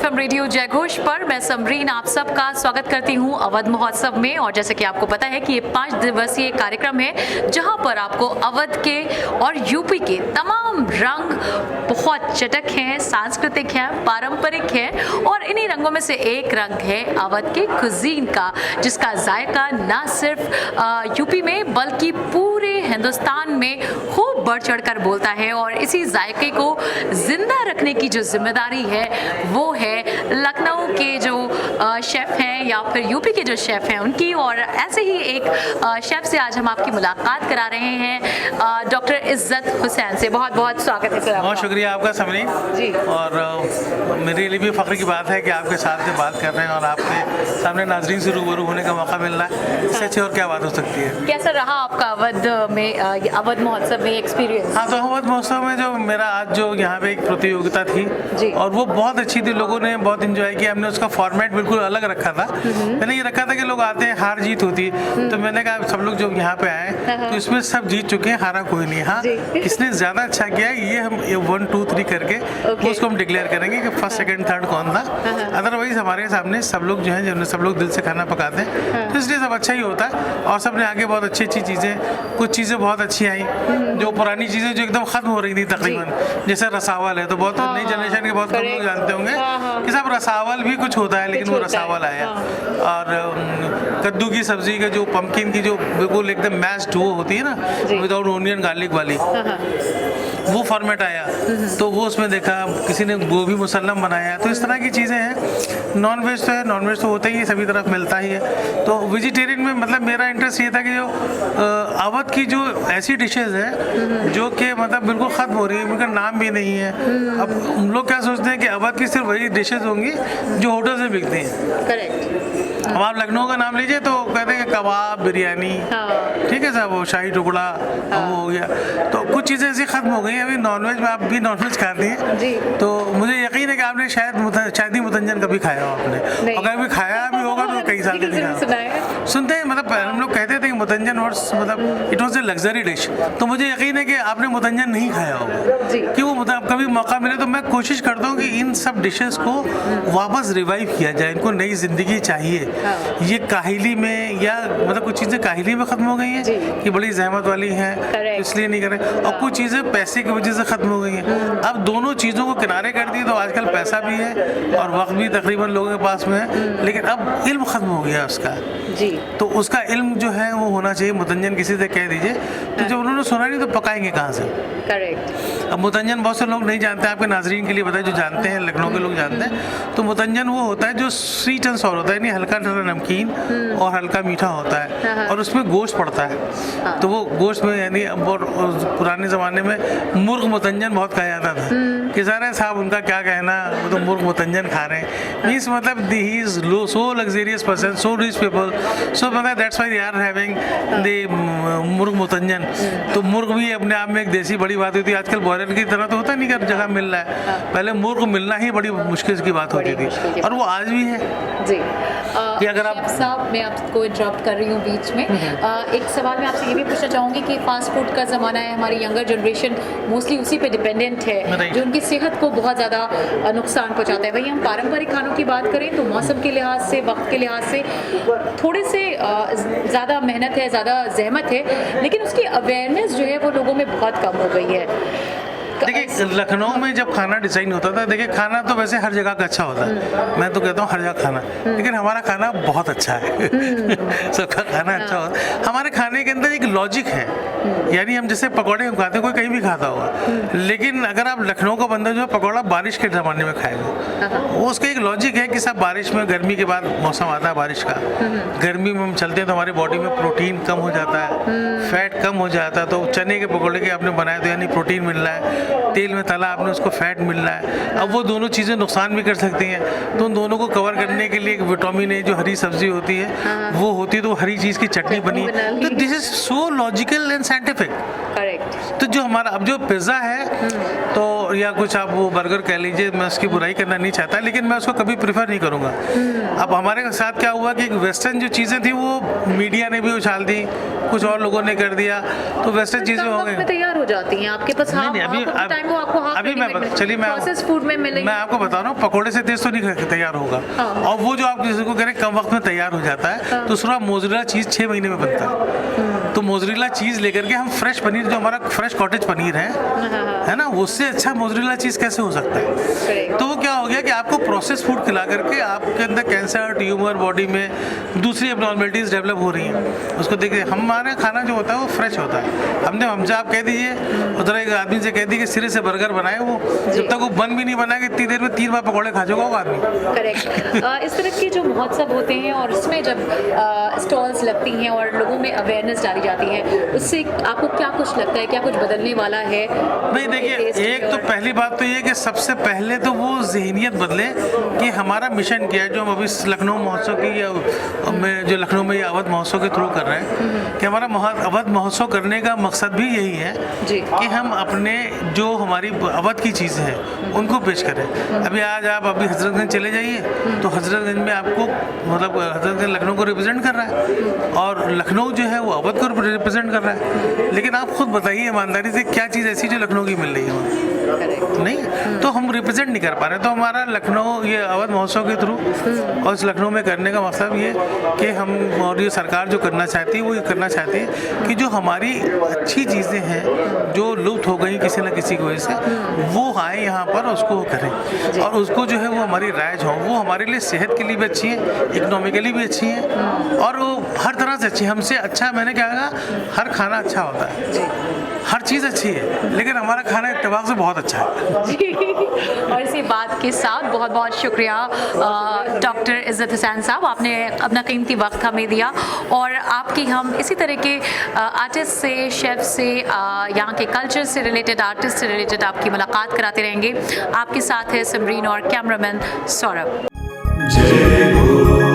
FM radio जयघोष पर मैं समरीन आप सबका स्वागत करती हूं अवध महोत्सव में। और जैसे कि आपको पता है कि ये 5 दिवसीय कार्यक्रम है जहां पर आपको अवध के और यूपी के तमाम रंग बहुत चटक हैं, सांस्कृतिक हैं, पारंपरिक हैं और इन्हीं रंगों में से एक रंग है अवध के कुजीन का, जिसका जायका ना सिर्फ यूपी में बल्कि पूरे हिंदुस्तान में खूब बढ़ चढ़ कर बोलता है। और इसी जायके को जिंदा रखने की जो जिम्मेदारी है वो है लखनऊ के जो शेफ हैं या फिर यूपी के जो शेफ हैं उनकी। और ऐसे ही एक शेफ से आज हम आपकी मुलाकात करा रहे हैं, डॉक्टर इज्जत हुसैन से। बहुत बहुत स्वागत है सर। बहुत शुक्रिया आपका समरीन जी। और मेरे लिए भी फख्र की बात है कि आपके साथ से बात कर रहे हैं और आपके सामने नाजरीन से रूबरू होने का मौका मिल रहा है। इससे अच्छी और क्या बात हो सकती है। कैसा रहा आपका अवध में अवध महोत्सव में एक्सपीरियंस? हाँ, तो अवध महोत्सव में जो मेरा आज जो यहाँ पे एक प्रतियोगिता थी जी। और वो बहुत अच्छी थी, लोगों ने बहुत इंजॉय किया। हमने उसका फॉर्मेट बिल्कुल अलग रखा था। मैंने ये रखा था कि लोग आते हैं, हार जीत होती है, तो मैंने कहा सब लोग जो यहाँ पे आए तो इसमें सब जीत चुके हैं, हारा कोई नहीं। हाँ, किसने ज्यादा अच्छा किया ये हम 1 2 3 करके उसको हम डिक्लेयर करेंगे कि फर्स्ट सेकंड थर्ड कौन था। अदरवाइज हमारे सामने सब लोग जो है सब लोग दिल से खाना पकाते हैं, तो इसलिए सब अच्छा ही होता है। और सबने आगे बहुत अच्छी अच्छी चीजें, कुछ चीजें बहुत अच्छी आई, जो पुरानी चीजें जो एकदम खत्म हो रही थी तकरीबन, जैसे रसावल है तो बहुत नई जनरेशन के बहुत कम लोग जानते होंगे कि सब रसावल भी कुछ होता है, लेकिन वो रसावल आया। और कद्दू की सब्जी का जो पंपकिन की जो बिल्कुल एकदम मैश्ड वो होती है ना, विदाउट ओनियन गार्लिक वाली, वो फॉर्मेट आया। तो वो उसमें देखा, किसी ने गोभी मुसल्लम बनाया। तो इस तरह की चीज़ें हैं। नॉन वेज तो है, नॉन वेज तो होता ही है, सभी तरफ मिलता ही है। तो वेजिटेरियन में मतलब मेरा इंटरेस्ट ये था कि जो अवध की जो ऐसी डिशेज है जो कि मतलब बिल्कुल ख़त्म हो रही है, उनका नाम भी नहीं है। अब हम लोग क्या सोचते हैं कि अवध की सिर्फ वही डिशेज होंगी जो होटल से बिकती हैं। करेक्ट। अब आप लखनऊ का नाम लीजिए तो कहते हैं कबाब, बिरयानी, ठीक है साहब, वो शाही टुकड़ा, वो हो गया। तो कुछ चीज़ें ऐसी खत्म हो गई हैं। अभी नॉनवेज में आप भी नॉनवेज खाते हैं तो मुझे यकीन है कि आपने शायद ही मुतंजन कभी खाया हो आपने, अगर कभी खाया भी होगा तो कई साल के सुनते हैं। मतलब हम लोग कहते थे कि मुतंजन वर्ड्स मतलब it was a luxury dish, तो मुझे यकीन है कि आपने मुतंजन नहीं खाया होगा कि वो मतलब कभी मौका मिले तो मैं कोशिश करता हूँ कि इन सब डिशेस को वापस रिवाइव किया जाए, इनको नई जिंदगी चाहिए। ये काहिली में या मतलब कुछ चीज़ें काहिली में ख़त्म हो गई हैं कि बड़ी जहमत वाली हैं इसलिए नहीं कर रहे, और कुछ चीज़ें पैसे की वजह से ख़त्म हो गई हैं। अब दोनों चीज़ों को किनारे कर दिए तो आजकल पैसा भी है और वक्त भी तकरीबन लोगों के पास में है, लेकिन अब इल्म ख़त्म हो गया उसका जी। तो उसका इल्म जो है वो होना चाहिए। मुतंजन किसी से कह दीजिए तो जब उन्होंने सुना नहीं तो पकाएंगे कहाँ से। करेक्ट। अब मुतंजन बहुत से लोग नहीं जानते, आपके नाजरीन के लिए बताए जो जानते हैं, लखनऊ के लोग जानते हैं। तो मुतंजन वो होता है जो स्वीट एंड सॉर होता है, यानी हल्का नमकीन और हल्का मीठा होता है और उसमें गोश्त पड़ता है। तो वो गोश्त में यानी पुराने ज़माने में मुर्ग मुतंजन बहुत कहा जाता था कि सारे साहब उनका क्या कहना, वो तो मुर्ग मुतंजन खा रहे हैं। मीन्स मतलब ही is so luxurious person, so rich people, so मतलब that's why they are having the murg mutanjan. तो मुर्ग भी अपने आप में एक देसी बड़ी बात होती है। आजकल ब्रॉयलर की तरह तो होता नहीं कि जगह मिल रहा है, पहले मुर्ग मिलना ही बड़ी मुश्किल की बात होती थी और वो आज भी है जी। कि अगर आप साहब, मैं आपको इंटरप्ट कर रही हूँ बीच में, एक सवाल मैं आपसे ये भी पूछना चाहूँगी कि फास्ट फूड का ज़माना है, हमारी यंगर जनरेशन मोस्टली उसी पे डिपेंडेंट है जो उनकी सेहत को बहुत ज़्यादा नुकसान पहुँचाता है। वहीं हम पारंपरिक खानों की बात करें तो मौसम के लिहाज से, वक्त के लिहाज से थोड़े से ज़्यादा मेहनत है, ज़्यादा जहमत है, लेकिन उसकी अवेयरनेस जो है वो लोगों में बहुत कम हो गई है। देखिए लखनऊ में जब खाना डिज़ाइन होता था, देखिए खाना तो वैसे हर जगह का अच्छा होता है, मैं तो कहता हूँ हर जगह खाना, लेकिन हमारा खाना बहुत अच्छा है सबका खाना अच्छा होता है। हमारे खाने के अंदर एक लॉजिक है, यानी हम जैसे पकौड़े हम खाते हैं, कोई कहीं भी खाता होगा, लेकिन अगर आप लखनऊ का बंदा जो है पकौड़ा बारिश के ज़माने में खाएगा, वो उसका एक लॉजिक है कि सब बारिश में, गर्मी के बाद मौसम आता है बारिश का, गर्मी में हम चलते हैं तो हमारी बॉडी में प्रोटीन कम हो जाता है, फैट कम हो जाता है। तो चने के पकौड़े के आपने बनाए तो यानी प्रोटीन मिल रहा है, तेल में तला आपने उसको फैट मिल रहा है। अब वो दोनों चीज़ें नुकसान भी कर सकती हैं, तो उन दोनों को कवर करने के लिए एक विटामिन ए जो हरी सब्जी होती है वो होती है, तो हरी चीज़ की चटनी बनी। तो this is so logical and scientific. तो जो हमारा अब जो पिज़्ज़ा है तो या कुछ आप वो बर्गर कह लीजिए, मैं उसकी बुराई करना नहीं चाहता, लेकिन मैं उसको कभी प्रेफर नहीं करूँगा। अब हमारे साथ क्या हुआ कि वेस्टर्न जो चीज़ें थी वो मीडिया ने भी उछाल दी, कुछ और लोगों ने कर दिया, तो वेस्टर्न चीज़ें हो गई, जाती हैं आपके पास? नहीं, अभी चलिए मैं प्रोसेस फूड में मिलेगी। मैं आपको बता रहा हूँ, पकोड़े से तेज तो नहीं तैयार होगा। हाँ। और वो जो आप जिसको कह रहे हैं कम वक्त में तैयार हो जाता है, तो उसका मोज़रेला चीज़ 6 महीने में बनता है। तो मोज़रेला चीज़ लेकर के हम फ्रेश पनीर, जो हमारा फ्रेश कॉटेज पनीर है ना, उससे अच्छा मोज़रेला चीज़ कैसे हो सकता है? तो वो क्या हो गया कि आपको प्रोसेस फूड खिला करके आपके अंदर कैंसर, ट्यूमर, बॉडी में दूसरी एबनॉर्मलिटीज़ डेवलप हो रही हैं। उसको देखिए, हमारा खाना जो होता है वो फ्रेश होता है। हमसे आप कह दीजिए, उधर एक आदमी से कह दी कि सिरे से बर्गर बनाए, वो जब तक वो बन भी नहीं बनाएगा इतनी देर में 3 बार पकौड़े खा चुका होगा आदमी। करेक्ट। इस तरह के जो महोत्सव होते हैं और उसमें जब स्टॉल्स लगती हैं और लोगों में अवेयरनेस डाली जाती है, उससे आपको क्या कुछ लगता है, क्या कुछ बदलने वाला है? नहीं देखिए, एक तो पहली बात तो ये कि सबसे पहले तो वो ज़हनियत बदले कि हमारा मिशन क्या है, जो हम अभी लखनऊ महोत्सव की या जो लखनऊ में अवध महोत्सव के थ्रू कर रहे हैं, कि हमारा अवध महोत्सव करने का मकसद भी यही है कि हम अपने जो हमारी अवध की चीज़ें हैं उनको पेश करें। अभी आज आप अभी हजरतगंज चले जाइए, तो हजरतगंज में आपको मतलब हजरतगंज लखनऊ को रिप्रेजेंट कर रहा है और लखनऊ जो है वो अवध को रिप्रेजेंट कर रहा है। लेकिन आप खुद बताइए ईमानदारी से, क्या चीज़ ऐसी जो लखनऊ की मिल रही है वहाँ? नहीं, तो हम रिप्रेजेंट नहीं कर पा रहे। तो हमारा लखनऊ ये अवध महोत्सव के थ्रू और इस लखनऊ में करने का मकसद ये कि हम, और ये सरकार जो करना चाहती है वो ये करना चाहती है कि जो हमारी अच्छी चीज़ें हैं जो लुप्त हो गई किसी न किसी की वजह से, वो आए यहाँ पर, उसको करें और उसको जो है वो हमारी राइज हो, वो हमारे लिए सेहत के लिए भी अच्छी है, इकोनॉमिकली भी अच्छी है और वो हर तरह से अच्छी है। हमसे अच्छा, मैंने क्या कहा, हर खाना अच्छा होता है, हर चीज़ अच्छी है, लेकिन हमारा खाना इत्तेफाक से बहुत अच्छा है जी। और इसी बात के साथ बहुत बहुत शुक्रिया डॉक्टर इज़्ज़त हुसैन साहब, आपने अपना कीमती वक्त हमें दिया और आपकी हम इसी तरह के आर्टिस्ट से, शेफ से, यहाँ के कल्चर से रिलेटेड, आर्टिस्ट से रिलेटेड आपकी मुलाकात कराते रहेंगे। आपके साथ है समरीन और कैमरामैन सौरभ। जय गुरु।